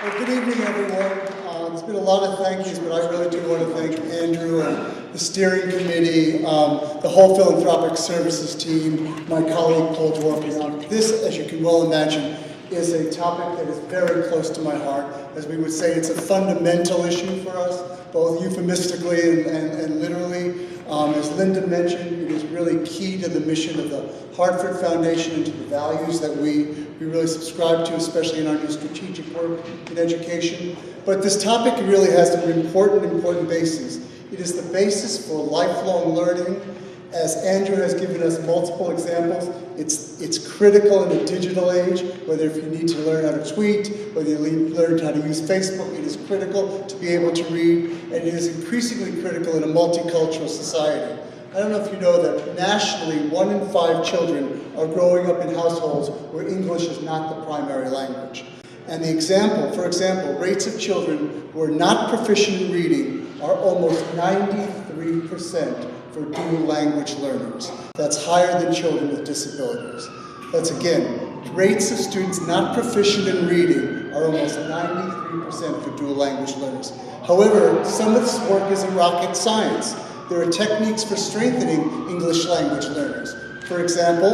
Well, good evening, everyone. There's been a lot of thank yous, but I really do want to thank Andrew and the steering committee, the whole philanthropic services team, my colleague Paul Dwarpy. This, as you can well imagine, is a topic that is very close to my heart. As we would say, it's a fundamental issue for us, both euphemistically and literally. As Linda mentioned, it is really key to the mission of the Hartford Foundation and to the values that we really subscribe to, especially in our new strategic work in education. But this topic really has an important basis. It is the basis for lifelong learning. As Andrew has given us multiple examples, it's critical in a digital age, whether if you need to learn how to tweet, whether you learn how to use Facebook, it is critical to be able to read, and it is increasingly critical in a multicultural society. I don't know if you know that nationally, 1 in 5 children are growing up in households where English is not the primary language. And for example, rates of children who are not proficient in reading are almost 93% for dual language learners. That's higher than children with disabilities. That's again, rates of students not proficient in reading are almost 93% for dual language learners. However, some of this work isn't rocket science. There are techniques for strengthening English language learners. For example,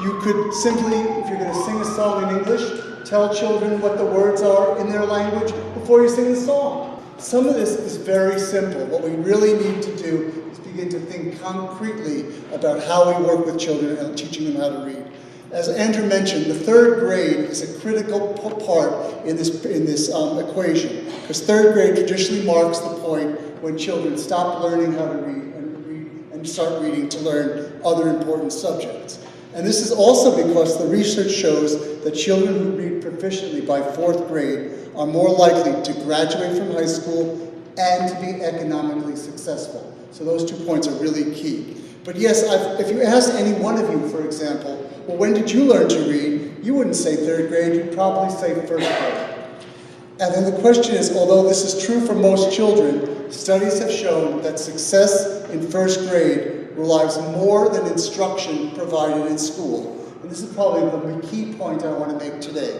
you could simply, if you're going to sing a song in English, tell children what the words are in their language before you sing the song. Some of this is very simple. What we really need to do is begin to think concretely about how we work with children and teaching them how to read. As Andrew mentioned, the 3rd grade is a critical part in this equation, because 3rd grade traditionally marks the point when children stop learning how to read and start reading to learn other important subjects. And this is also because the research shows that children who read proficiently by 4th grade are more likely to graduate from high school and to be economically successful. So those 2 points are really key. But yes, if you ask any one of you, for example, well, when did you learn to read? You wouldn't say 3rd grade, you'd probably say 1st grade. And then the question is, although this is true for most children, studies have shown that success in 1st grade relies more than instruction provided in school. And this is probably the key point I want to make today,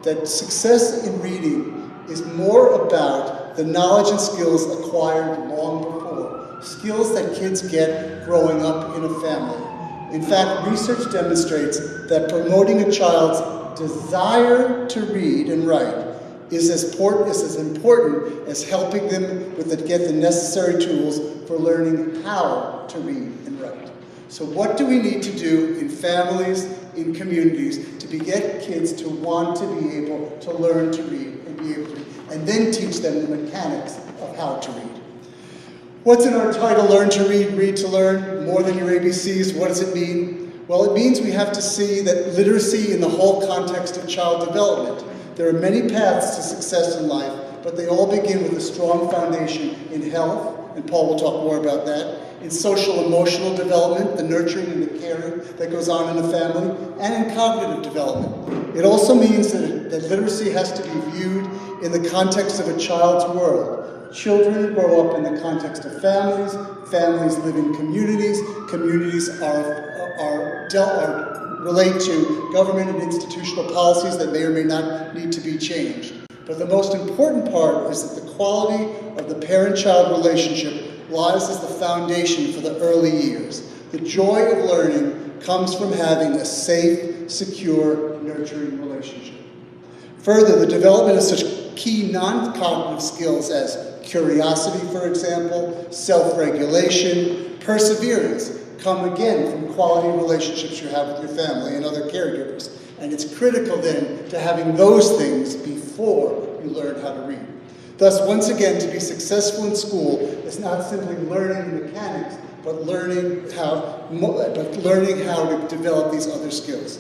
that success in reading is more about the knowledge and skills acquired long before, skills that kids get growing up in a family. In fact, research demonstrates that promoting a child's desire to read and write is as important as helping them get the necessary tools for learning how to read and write. So what do we need to do in families, in communities, to get kids to want to be able to learn to read and be able to, and then teach them the mechanics of how to read? What's in our title, Learn to Read, Read to Learn, more than your ABCs? What does it mean? Well, it means we have to see that literacy in the whole context of child development. There are many paths to success in life, but they all begin with a strong foundation in health, and Paul will talk more about that, in social emotional development, the nurturing and the caring that goes on in a family, and in cognitive development. It also means that literacy has to be viewed in the context of a child's world. Children grow up in the context of families, families live in communities, communities relate to government and institutional policies that may or may not need to be changed. But the most important part is that the quality of the parent-child relationship lies as the foundation for the early years. The joy of learning comes from having a safe, secure, nurturing relationship. Further, the development of such key non-cognitive skills as curiosity, for example, self-regulation, perseverance, come again from quality relationships you have with your family and other caregivers. And it's critical then to having those things before you learn how to read. Thus, once again, to be successful in school is not simply learning the mechanics, but learning how to develop these other skills.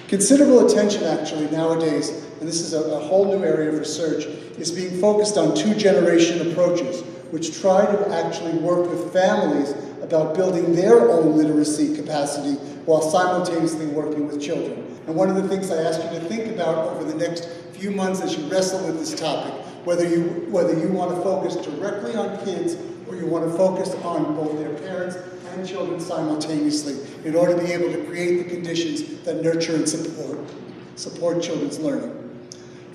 Considerable attention, actually, nowadays, and this is a whole new area of research, is being focused on 2-generation approaches, which try to actually work with families about building their own literacy capacity while simultaneously working with children. And one of the things I ask you to think about over the next few months as you wrestle with this topic, whether you want to focus directly on kids or you want to focus on both their parents and children simultaneously in order to be able to create the conditions that nurture and support children's learning.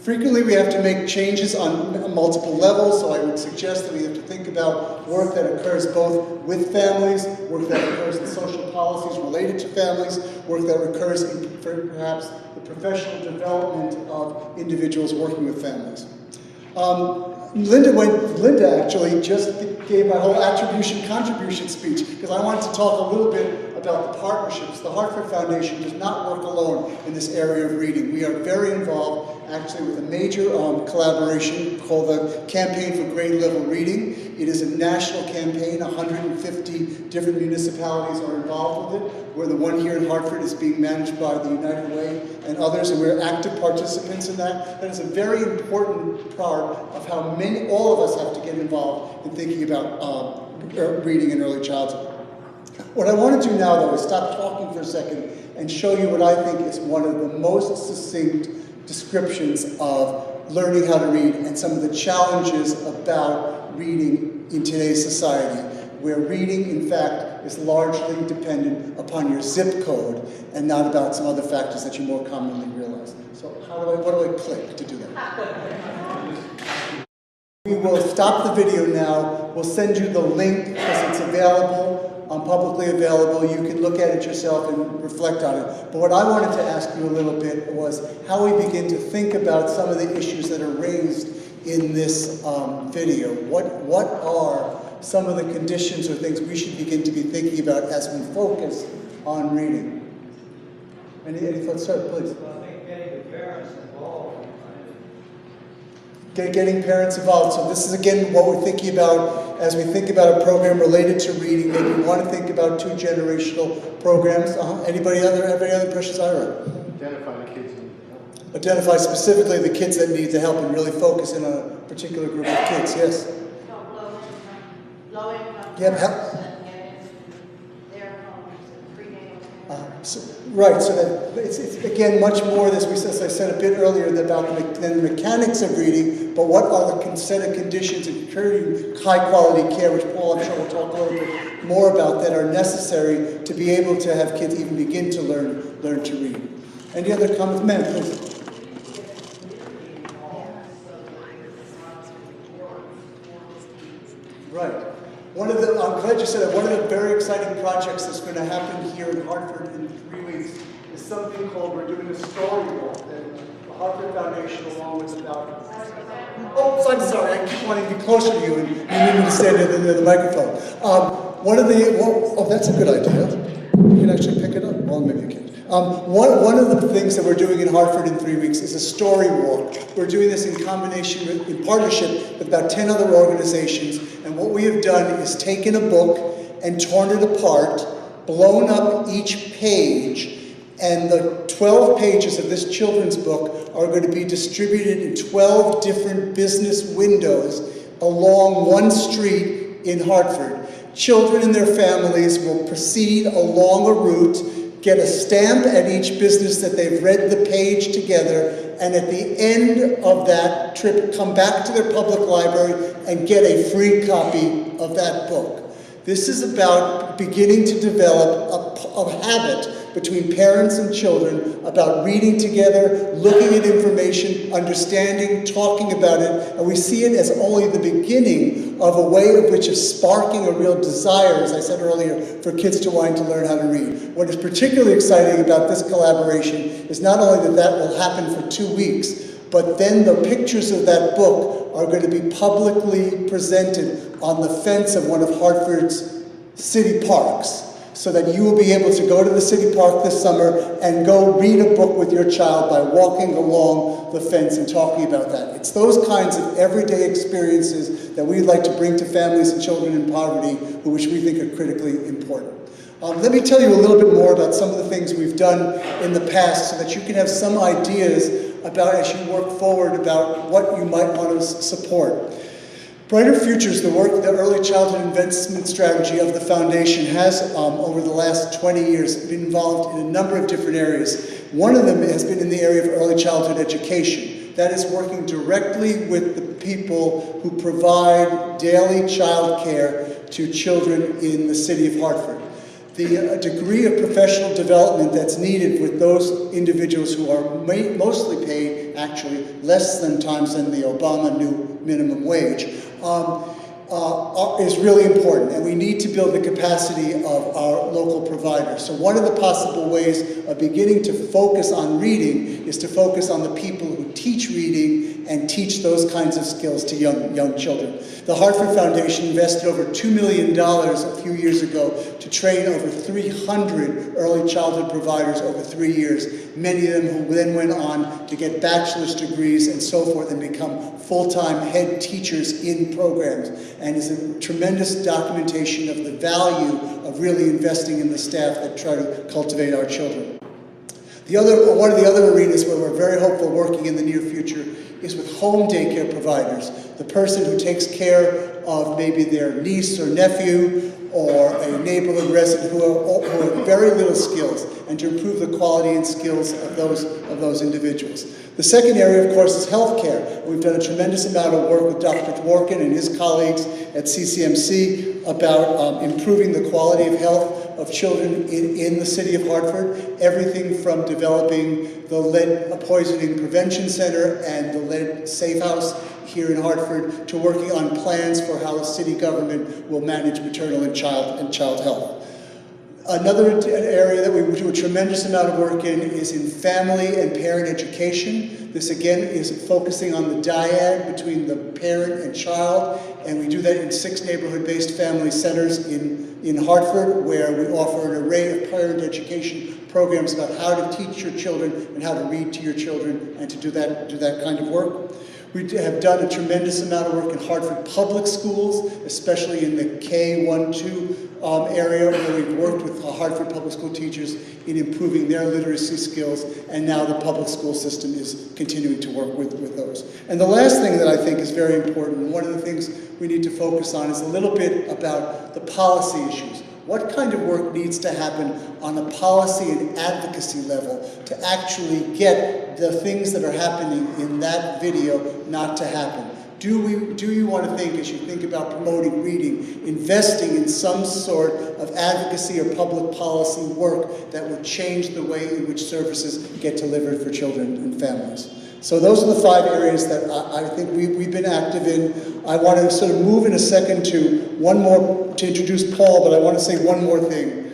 Frequently, we have to make changes on multiple levels, so I would suggest that we have to think about work that occurs both with families, work that occurs in social policies related to families, work that occurs in perhaps the professional development of individuals working with families. Linda actually just gave my whole attribution-contribution speech because I wanted to talk a little bit about the partnerships. The Hartford Foundation does not work alone in this area of reading. We are very involved actually with a major collaboration called the Campaign for Grade Level Reading. It is a national campaign. 150 different municipalities are involved with it, where the one here in Hartford is being managed by the United Way and others, and we're active participants in that. That is a very important part of how all of us have to get involved in thinking about reading in early childhood. What I want to do now, though, is stop talking for a second and show you what I think is one of the most succinct descriptions of learning how to read and some of the challenges about reading in today's society, where reading, in fact, is largely dependent upon your zip code and not about some other factors that you more commonly realize. So what do I click to do that? We will stop the video now. We'll send you the link because it's available, publicly available. You can look at it yourself and reflect on it. But what I wanted to ask you a little bit was how we begin to think about some of the issues that are raised in this video. What are some of the conditions or things we should begin to be thinking about as we focus on reading? Any thoughts, sir, please? I think getting the parents involved. Getting parents involved. So this is again what we're thinking about as we think about a program related to reading. Maybe we want to think about 2 generational programs. Anybody have any other questions? Ira? Identify the kids who need help. Identify specifically the kids that need the help and really focus in on a particular group of kids. Yes. Low income Yeah, parents that get into their homes and prenatal care. Right, so that it's again much more, as I said a bit earlier, about the mechanics of reading, but what are the set of conditions encouraging high quality care, which Paul, I'm sure will talk a little bit more about, that are necessary to be able to have kids even begin to learn to read. Any other comments? Ma'am, please. Right. I'm glad you said that. One of the very exciting projects that's going to happen here in Hartford in 3 weeks is something called, we're doing a story walk that the Hartford Foundation, along with about... Oh, so I'm sorry, I keep wanting to be closer to you, and you need me to stand near the microphone. That's a good idea. You can actually pick it up. Well, maybe you can't. One of the things that we're doing in Hartford in 3 weeks is a story walk. We're doing this in partnership with about 10 other organizations, and what we have done is taken a book and torn it apart, blown up each page, and the 12 pages of this children's book are going to be distributed in 12 different business windows along one street in Hartford. Children and their families will proceed along a route, get a stamp at each business that they've read the page together, and at the end of that trip come back to their public library and get a free copy of that book. This is about beginning to develop a habit between parents and children about reading together, looking at information, understanding, talking about it, and we see it as only the beginning of a way of which is sparking a real desire, as I said earlier, for kids to want to learn how to read. What is particularly exciting about this collaboration is not only that will happen for 2 weeks, but then the pictures of that book are going to be publicly presented on the fence of one of Hartford's city parks, so that you will be able to go to the city park this summer and go read a book with your child by walking along the fence and talking about that. It's those kinds of everyday experiences that we'd like to bring to families and children in poverty, which we think are critically important. Let me tell you a little bit more about some of the things we've done in the past so that you can have some ideas about, as you work forward, about what you might want to support. Brighter Futures, the early childhood investment strategy of the foundation, has, over the last 20 years, been involved in a number of different areas. One of them has been in the area of early childhood education. That is working directly with the people who provide daily child care to children in the city of Hartford. the degree of professional development that's needed with those individuals who are mostly paid, actually, less than times than the Obama new minimum wage, is really important, and we need to build the capacity of our local providers. So one of the possible ways of beginning to focus on reading is to focus on the people who teach reading and teach those kinds of skills to young children. The Hartford Foundation invested over $2 million a few years ago to train over 300 early childhood providers over 3 years, many of them who then went on to get bachelor's degrees and so forth and become full-time head teachers in programs, and is a tremendous documentation of the value of really investing in the staff that try to cultivate our children. One of the other arenas where we're very hopeful working in the near future is with home daycare providers. The person who takes care of maybe their niece or nephew or a neighborhood resident who have very little skills, and to improve the quality and skills of those individuals. The second area, of course, is healthcare. We've done a tremendous amount of work with Dr. Dworkin and his colleagues at CCMC about improving the quality of health of children in the city of Hartford. Everything from developing the lead poisoning prevention center and the lead safe house here in Hartford to working on plans for how the city government will manage maternal and child health. Another area that we do a tremendous amount of work in is in family and parent education. This again is focusing on the dyad between the parent and child, and we do that in 6 neighborhood-based family centers in Hartford, where we offer an array of parent education programs about how to teach your children and how to read to your children, and to do that kind of work. We have done a tremendous amount of work in Hartford public schools, especially in the K-1-2 area, where we've worked with Hartford public school teachers in improving their literacy skills, and now the public school system is continuing to work with those. And the last thing that I think is very important, and one of the things we need to focus on, is a little bit about the policy issues. What kind of work needs to happen on a policy and advocacy level to actually get the things that are happening in that video not to happen? Do you want to think, as you think about promoting reading, investing in some sort of advocacy or public policy work that would change the way in which services get delivered for children and families? So those are the 5 areas that I think we've been active in. I want to sort of move in a second to one more, to introduce Paul, but I want to say one more thing.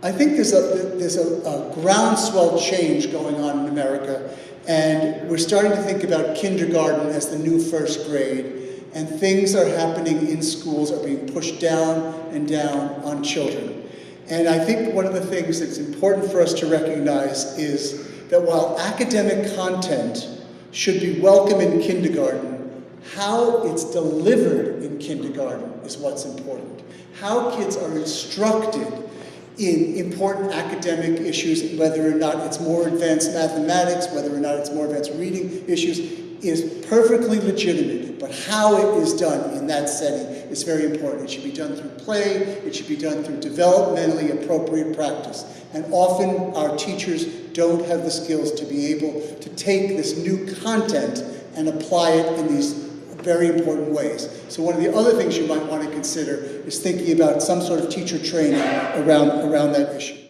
I think there's a groundswell change going on in America, and we're starting to think about kindergarten as the new first grade, and things are happening in schools are being pushed down and down on children. And I think one of the things that's important for us to recognize is that while academic content should be welcome in kindergarten, how it's delivered in kindergarten is what's important. How kids are instructed in important academic issues, whether or not it's more advanced mathematics, whether or not it's more advanced reading issues, is perfectly legitimate, but how it is done in that setting is very important. It should be done through play, it should be done through developmentally appropriate practice. And often our teachers don't have the skills to be able to take this new content and apply it in these very important ways. So one of the other things you might want to consider is thinking about some sort of teacher training around that issue.